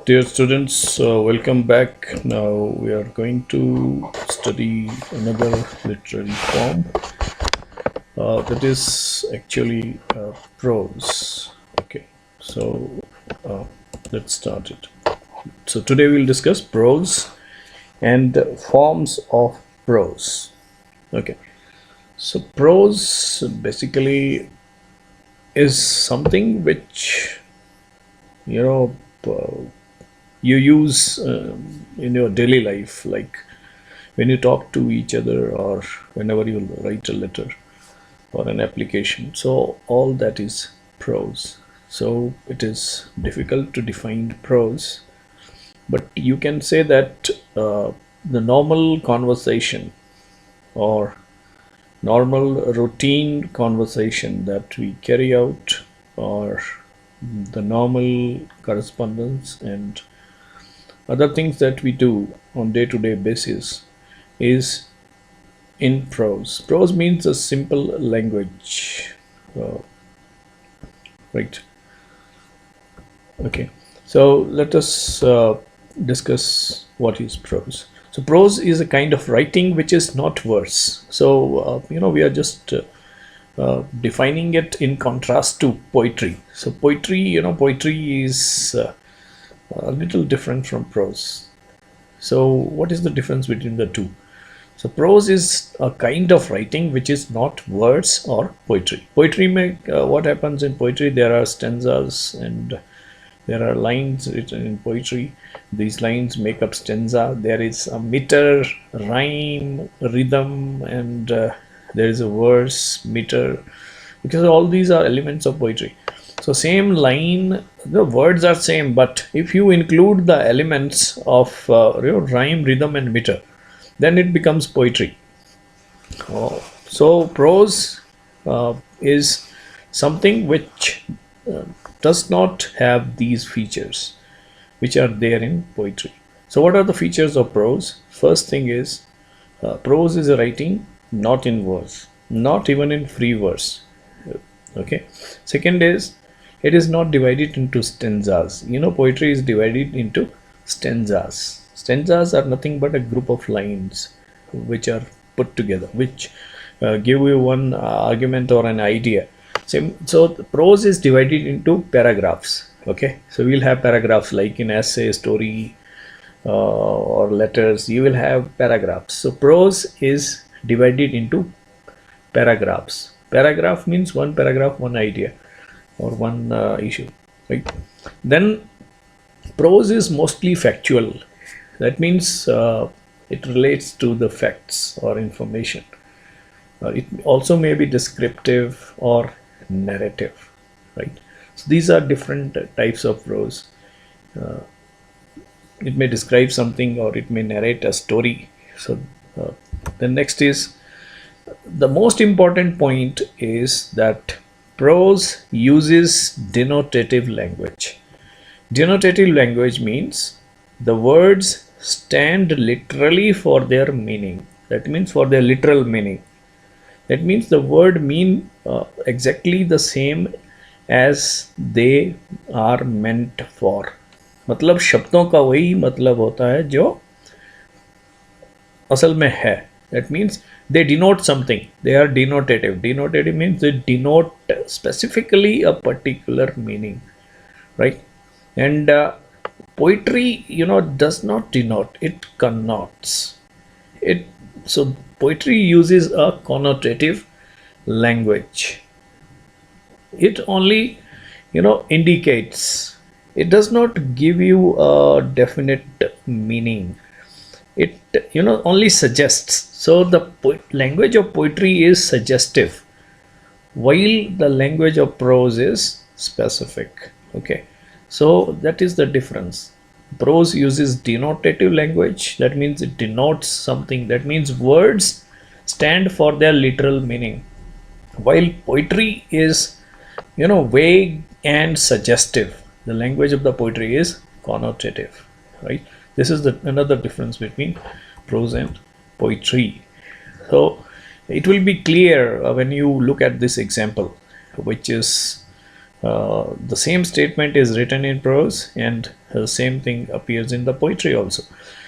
Dear students, welcome back. Now we are going to study another literary form that is actually prose. Okay, so uh, let's start it. So today we'll discuss prose and forms of prose. Okay, so prose basically is something which you know uh, you use in your daily life, like when you talk to each other or whenever you write a letter or an application. So all that is prose. So it is difficult to define prose, but you can say that the normal conversation or normal routine conversation that we carry out, or the normal correspondence and other things that we do on day-to-day basis is in prose. Prose means a simple language, uh, right? Okay, so let us discuss what is prose. So prose is a kind of writing which is not verse. So we are just defining it in contrast to poetry. So poetry is a little different from prose. So what is the difference between the two? So prose is a kind of writing which is not words or poetry. What happens in poetry, there are stanzas and there are lines written in poetry. These lines make up stanza. There is a meter, rhyme, rhythm, and there is a verse, meter, because all these are elements of poetry. So same line, the words are same, but if you include the elements of rhyme, rhythm, and meter, then it becomes poetry. So prose is something which uh, does not have these features which are there in poetry. So what are the features of prose? First thing is prose is a writing not in verse, not even in free verse. Okay. Second is it is not divided into stanzas. Poetry is divided into stanzas. Stanzas are nothing but a group of lines which are put together, which give you one argument or an idea. So the prose is divided into paragraphs. Okay, so we'll have paragraphs like in essay, story, or letters. You will have paragraphs. So prose is divided into paragraphs. Paragraph means one paragraph, one idea or one issue, right? Then prose is mostly factual. That means it relates to the facts or information. It also may be descriptive or narrative, right? So these are different types of prose. It may describe something or it may narrate a story. So uh, the next is the most important point is that prose uses denotative language. Denotative language means the words stand literally for their meaning. That means for their literal meaning. That means the word mean exactly the same as they are meant for. मतलब शब्दों का वही मतलब होता है जो असल में है. That means they denote something. They are denotative. Denotative means they denote specifically a particular meaning, right? And poetry, does not denote. It connotes. It so poetry uses a connotative language. It only, indicates. It does not give you a definite meaning. It only suggests. So the language of poetry is suggestive, while the language of prose is specific. Okay, so that is the difference. Prose uses denotative language. That means it denotes something. That means words stand for their literal meaning, while poetry is vague and suggestive. The language of the poetry is connotative, right? This is another difference between prose and poetry. So it will be clear when you look at this example, which is The same statement is written in prose, and the same thing appears in the poetry also.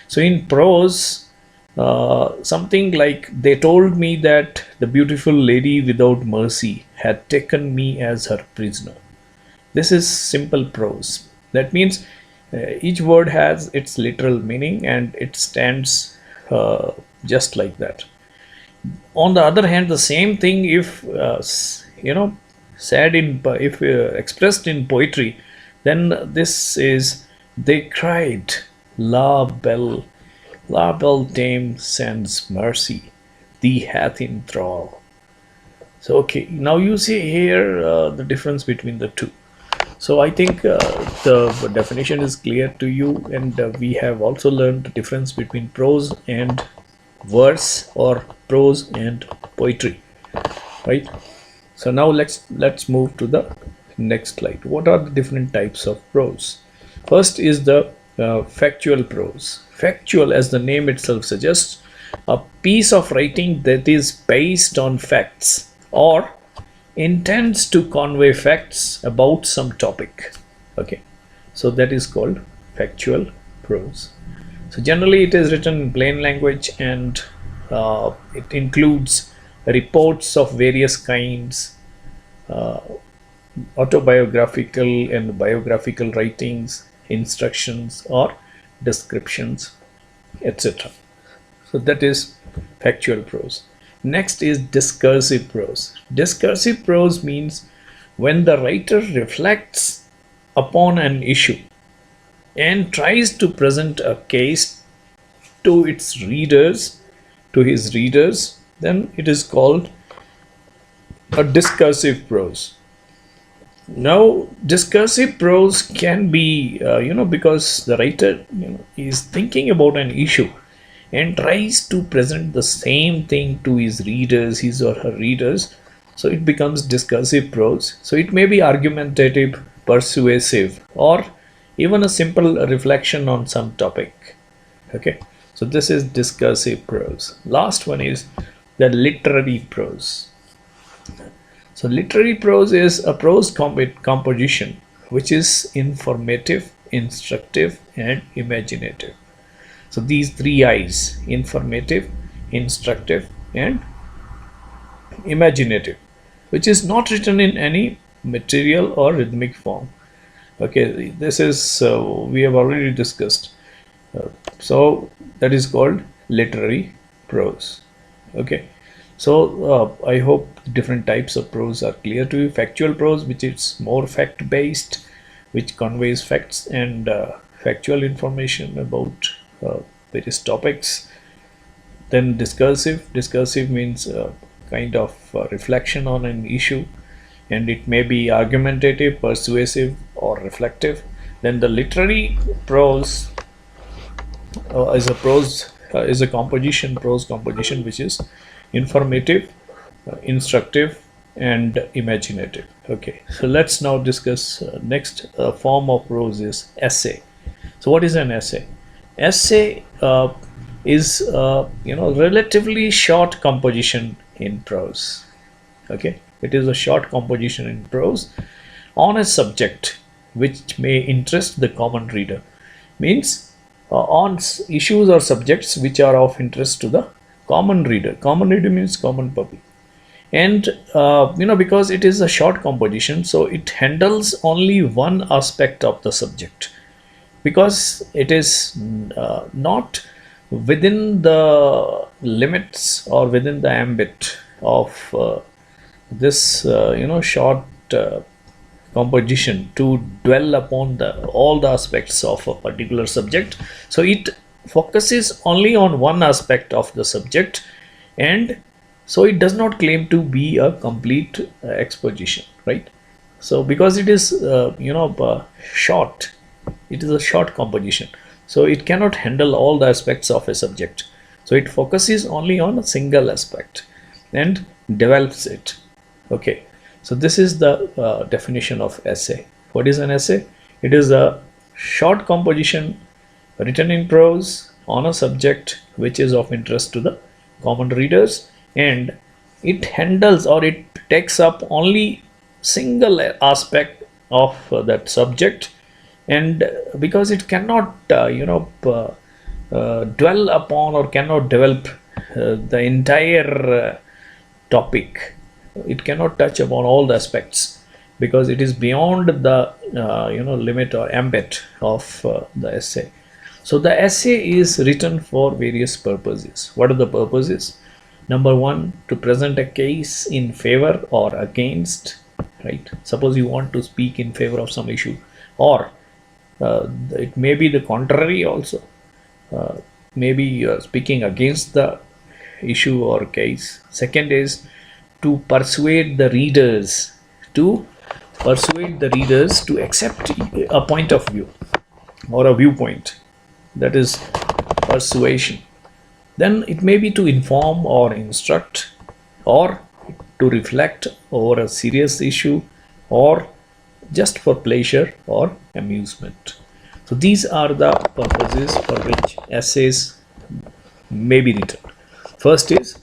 So in prose, something like, they told me that the beautiful lady without mercy had taken me as her prisoner. This is simple prose. That means each word has its literal meaning and it stands just like that. On the other hand, the same thing, if said in, if expressed in poetry, then this is, they cried, la belle dame sends mercy, thee hath in thrall. So okay, now you see here the difference between the two. So I think the definition is clear to you, and we have also learned the difference between prose and verse, or prose and poetry, right? So now let's move to the next slide. What are the different types of prose? First is the factual prose. Factual, as the name itself suggests, a piece of writing that is based on facts or intends to convey facts about some topic. Okay, so that is called factual prose. So generally it is written in plain language, and it includes reports of various kinds, autobiographical and biographical writings, instructions or descriptions, etc. So that is factual prose. Next is discursive prose. Discursive prose means when the writer reflects upon an issue and tries to present a case to its readers, then it is called a discursive prose. Now, discursive prose can be, because the writer is thinking about an issue and tries to present the same thing to his readers, his or her readers. So it becomes discursive prose. So it may be argumentative, persuasive, or even a simple reflection on some topic. Okay, so this is discursive prose. Last one is the literary prose. So literary prose is a prose composition which is informative, instructive, and imaginative. So these three I's: informative, instructive, and imaginative, which is not written in any material or rhythmic form. Okay, this is we have already discussed. So that is called literary prose. Okay, so I hope different types of prose are clear to you. Factual prose, which is more fact based, which conveys facts and factual information about various topics. Then discursive means kind of reflection on an issue, and it may be argumentative, persuasive, or reflective. Then the literary prose is a prose prose composition which is informative, instructive, and imaginative. Okay, so let's now discuss next form of prose is essay. So what is an essay? Essay is relatively short composition in prose. Okay, it is a short composition in prose on a subject which may interest the common reader. Means on issues or subjects which are of interest to the common reader. Common reader means common public. And because it is a short composition, so it handles only one aspect of the subject, because it is not within the limits or within the ambit of this short composition to dwell upon all the aspects of a particular subject. So it focuses only on one aspect of the subject, and so it does not claim to be a complete exposition, right? So because it is short, it is a short composition, so it cannot handle all the aspects of a subject. So it focuses only on a single aspect and develops it. Okay, so this is the definition of essay. What is an essay? It is a short composition written in prose on a subject which is of interest to the common readers, and it handles or it takes up only single aspect of that subject, and because it cannot dwell upon or cannot develop the entire topic. It cannot touch upon all the aspects because it is beyond the limit or ambit of the essay. So the essay is written for various purposes. What are the purposes? Number one, to present a case in favor or against, right? Suppose you want to speak in favor of some issue, or it may be the contrary also. Maybe you are speaking against the issue or case. Second is to persuade the readers to accept a point of view or a viewpoint. That is persuasion. Then it may be to inform or instruct, or to reflect over a serious issue, or just for pleasure or amusement. So these are the purposes for which essays may be written. First is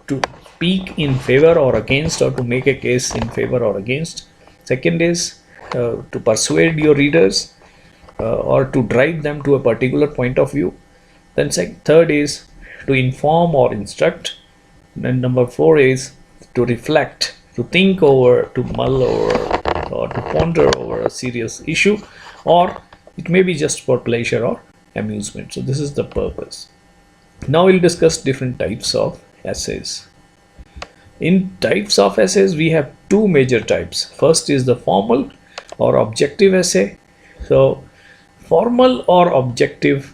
to speak in favor or against, or to make a case in favor or against. Second is to persuade your readers or to drive them to a particular point of view. Then third is to inform or instruct. And number four is to reflect, to think over, to mull over, or to ponder over a serious issue, or it may be just for pleasure or amusement. So this is the purpose. Now we'll discuss different types of essays. In types of essays, we have two major types. First is the formal or objective essay. So formal or objective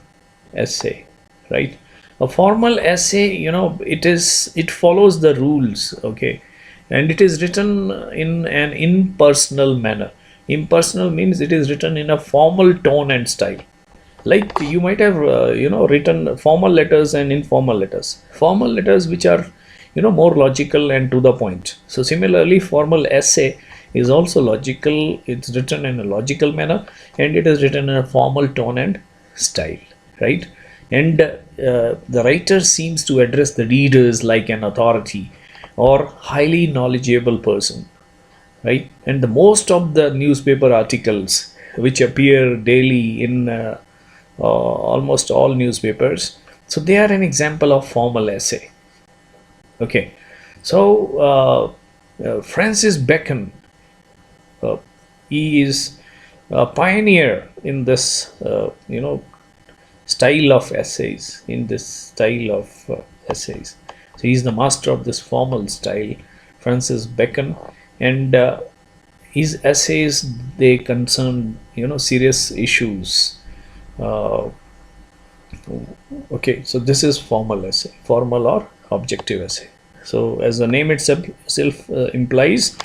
essay, right? A formal essay, it follows the rules, okay, and it is written in an impersonal manner. Impersonal means it is written in a formal tone and style. Like you might have written formal letters and informal letters. Formal letters which are more logical and to the point. So similarly, formal essay is also logical. It's written in a logical manner, and it is written in a formal tone and style, right? And the writer seems to address the readers like an authority or highly knowledgeable person, right? And the most of the newspaper articles which appear daily in almost all newspapers, so they are an example of formal essay. Okay, so Francis Bacon, he is a pioneer in this style of essays, so he is the master of this formal style, Francis Bacon. And his essays, they concern serious issues. Okay, so this is formal essay, formal or objective essay. So as the name itself implies,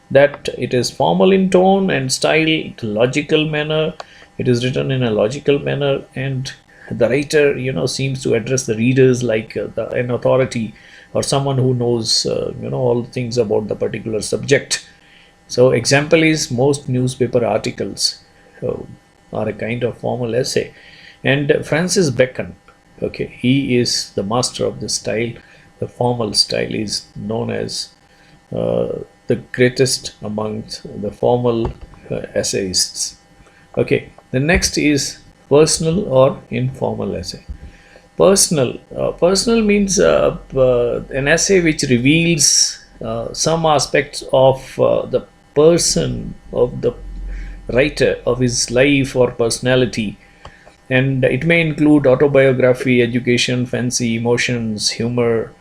that it is formal in tone and style, logical manner. It is written in a logical manner, and the writer seems to address the readers like an authority or someone who knows all things about the particular subject. So example is most newspaper articles are a kind of formal essay. And Francis Bacon, okay, he is the master of this style. The formal style is known as the greatest amongst the formal essayists. Okay, the next is personal or informal essay. Personal means an essay which reveals some aspects of the person, of the writer, of his life or personality, and it may include autobiography, education, fancy, emotions, humor,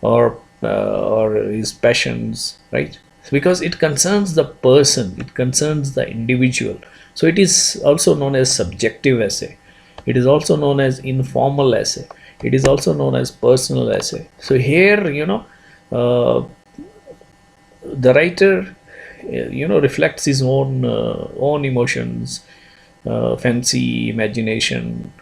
or his passions, right? Because it concerns the person, it concerns the individual. So it is also known as subjective essay. It is also known as informal essay. It is also known as personal essay. So here, the writer, reflects his own emotions, fancy, imagination,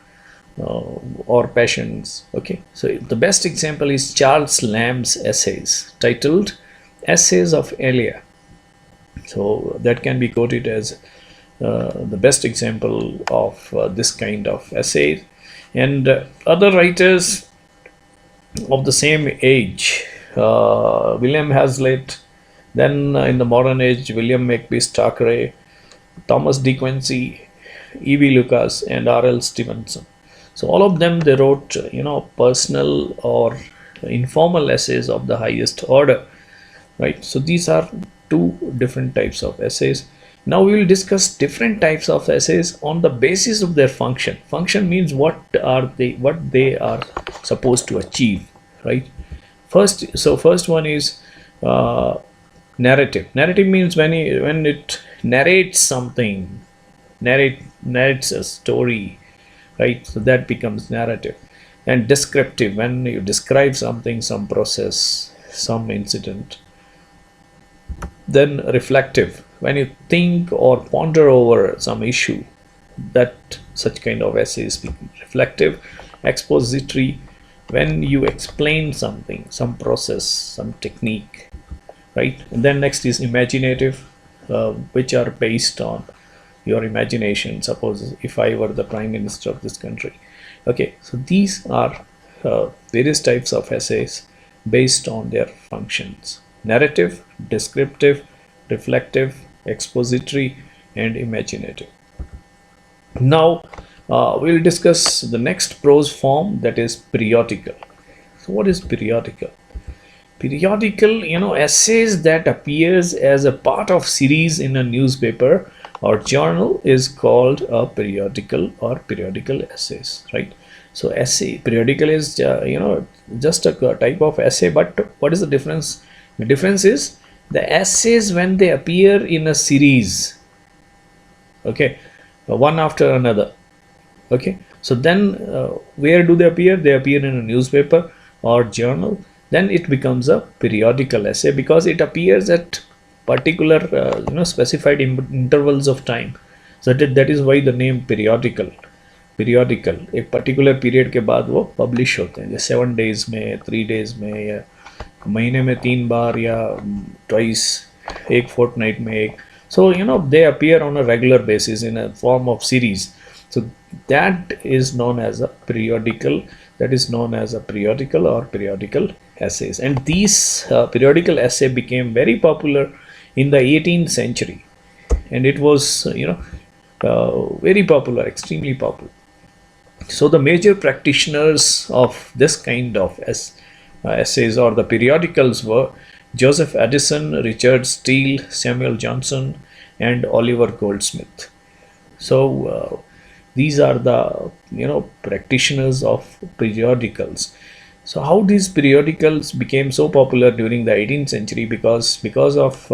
or passions. Okay, so the best example is Charles Lamb's essays titled Essays of Elia. So that can be quoted as the best example of this kind of essay. And other writers of the same age, William Hazlitt, Then in the modern age, William Makepeace Thackeray, Thomas De Quincey, E.V. Lucas, and R.L. Stevenson. So all of them, they wrote, personal or informal essays of the highest order, right? So these are two different types of essays. Now we will discuss different types of essays on the basis of their function. Function means what they are supposed to achieve, right? First one is uh, narrative. Narrative means when it narrates something, narrates a story, right? So that becomes narrative. And descriptive, when you describe something, some process, some incident. Then reflective, when you think or ponder over some issue, that such kind of essays become reflective. Expository, when you explain something, some process, some technique, right? And then next is imaginative, which are based on your imagination. Suppose if I were the prime minister of this country. Okay, so these are various types of essays based on their functions: narrative, descriptive, reflective, expository, and imaginative. Now we'll discuss the next prose form, that is periodical. So what is periodical? Periodical, essays that appears as a part of series in a newspaper or journal is called a periodical or periodical essays, right? So essay, periodical is just a type of essay, but what is the difference? The difference is the essays when they appear in a series, okay, one after another. Okay, so then where do they appear? They appear in a newspaper or journal. Then it becomes a periodical essay because it appears at particular specified intervals of time. So that is why the name periodical. Periodical एक particular period के बाद वो publish होते हैं, जैसे 7 days में, 3 days में, या महीने में 3 बार, या twice, एक fortnight में एक. So they appear on a regular basis in a form of series. So that is known as a periodical. That is known as a periodical or periodical essays. And these periodical essay became very popular in the 18th century, and it was very popular, extremely popular. So the major practitioners of this kind of essays or the periodicals were Joseph Addison, Richard Steele, Samuel Johnson, and Oliver Goldsmith. So these are the practitioners of periodicals. So how these periodicals became so popular during the 18th century? Because of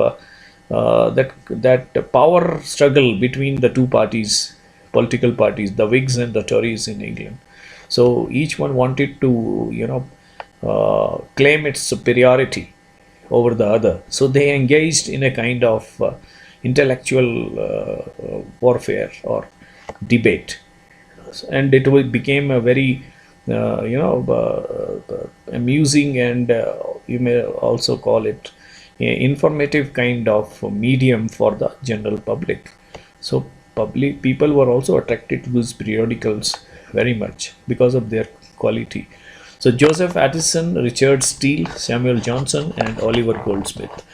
that power struggle between the two parties, political parties, the Whigs and the Tories in England. So each one wanted to claim its superiority over the other. So they engaged in a kind of intellectual warfare or debate, and it became a very amusing, and you may also call it informative kind of medium for the general public. So people were also attracted to these periodicals very much because of their quality. So Joseph Addison, Richard Steele, Samuel Johnson, and Oliver Goldsmith.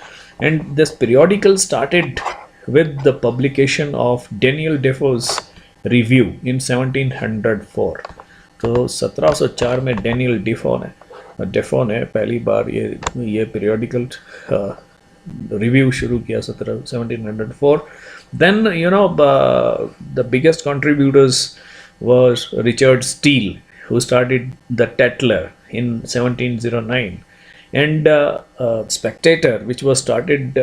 And this periodical started with the publication of Daniel Defoe's Review in 1704. तो 1704 में Daniel Dafoe ने पहली बार ये periodical review शुरू किया 1704. Then the biggest contributors was Richard Steele, who started the Tatler in 1709, and Spectator, which was started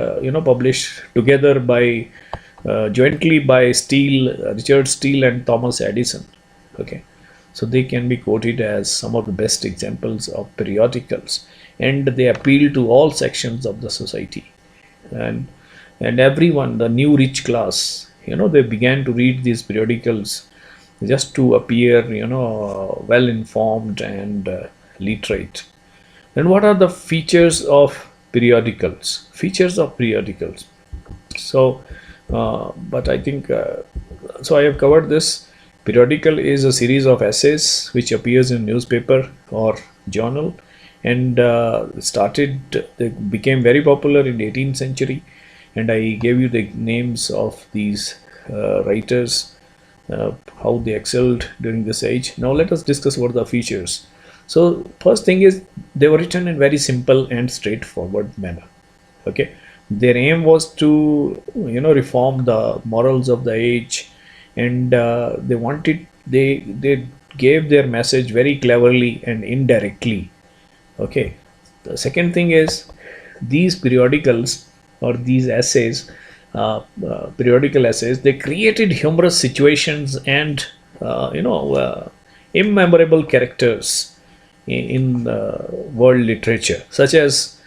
published together by jointly by Richard Steele and Thomas Addison. Okay, so they can be quoted as some of the best examples of periodicals, and they appeal to all sections of the society, and everyone, the new rich class, they began to read these periodicals just to appear well informed and literate. And what are the features of periodicals? So but I think so I have covered this. Periodical is a series of essays which appears in newspaper or journal, and they became very popular in 18th century. And I gave you the names of these writers, uh, how they excelled during this age. Now let us discuss what are the features. So first thing is, they were written in very simple and straightforward manner. Okay, their aim was to reform the morals of the age, and they gave their message very cleverly and indirectly. Okay, the second thing is, these periodicals or these essays, periodical essays, they created humorous situations and immemorable characters in world literature, such as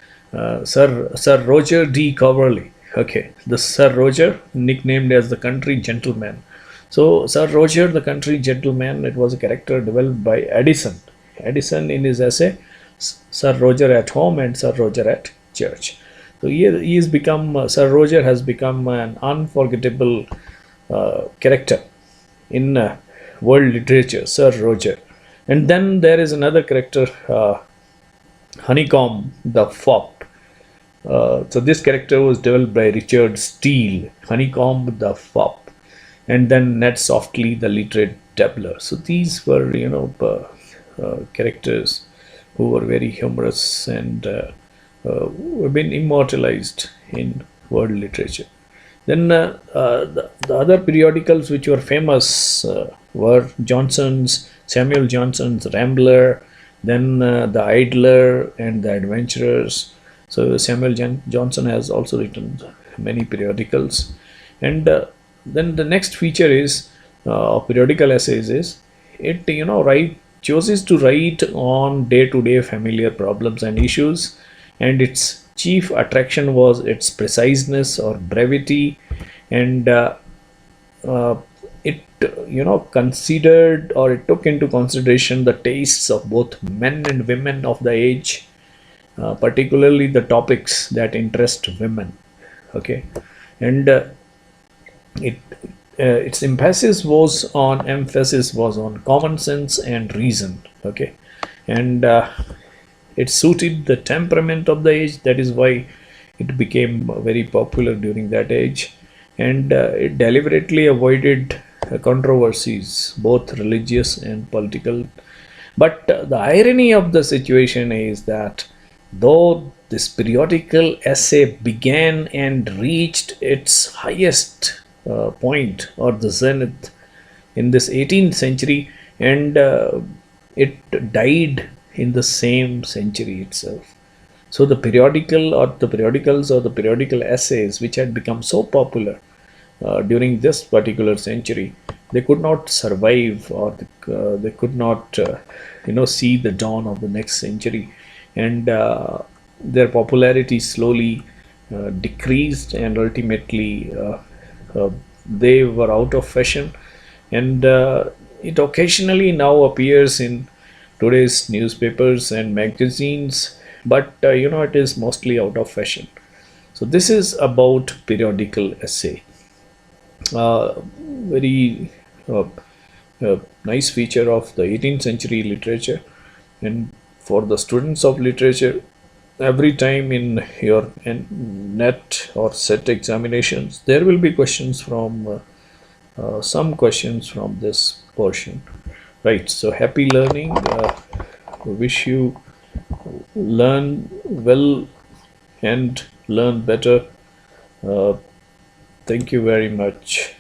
Sir Roger D. Coverley. Okay, the Sir Roger, nicknamed as the Country Gentleman. So Sir Roger, the Country Gentleman, it was a character developed by Addison. Addison in his essay Sir Roger at Home and Sir Roger at Church. So he has become Sir Roger has become an unforgettable character in world literature, Sir Roger. And then there is another character, Honeycomb the Fop. So this character was developed by Richard Steele, Honeycomb the Fop, and then Ned Softly the literate dabbler. So these were characters who were very humorous and who have been immortalized in world literature. Then the other periodicals which were famous were Samuel Johnson's Rambler, then the Idler and the Adventurers. So Samuel Johnson has also written many periodicals. And then the next feature is periodical essays is, it chooses to write on day-to-day familiar problems and issues, and its chief attraction was its preciseness or brevity, and uh, it considered, or it took into consideration, the tastes of both men and women of the age, particularly the topics that interest women. Okay, and it its emphasis was on common sense and reason. Okay, and it suited the temperament of the age. That is why it became very popular during that age, and it deliberately avoided controversies, both religious and political. But the irony of the situation is that though this periodical essay began and reached its highest point, or the zenith, in this 18th century, and it died in the same century itself. So the periodicals or the periodical essays, which had become so popular during this particular century, they could not survive, or they could not see the dawn of the next century, and their popularity slowly decreased, and ultimately they were out of fashion. And it occasionally now appears in today's newspapers and magazines, but it is mostly out of fashion. So this is about periodical essay. Very nice feature of the 18th century literature. And for the students of literature, every time in your net or set examinations, there will be questions from some questions from this portion. Right, so happy learning. Wish you learn well and learn better. Thank you very much.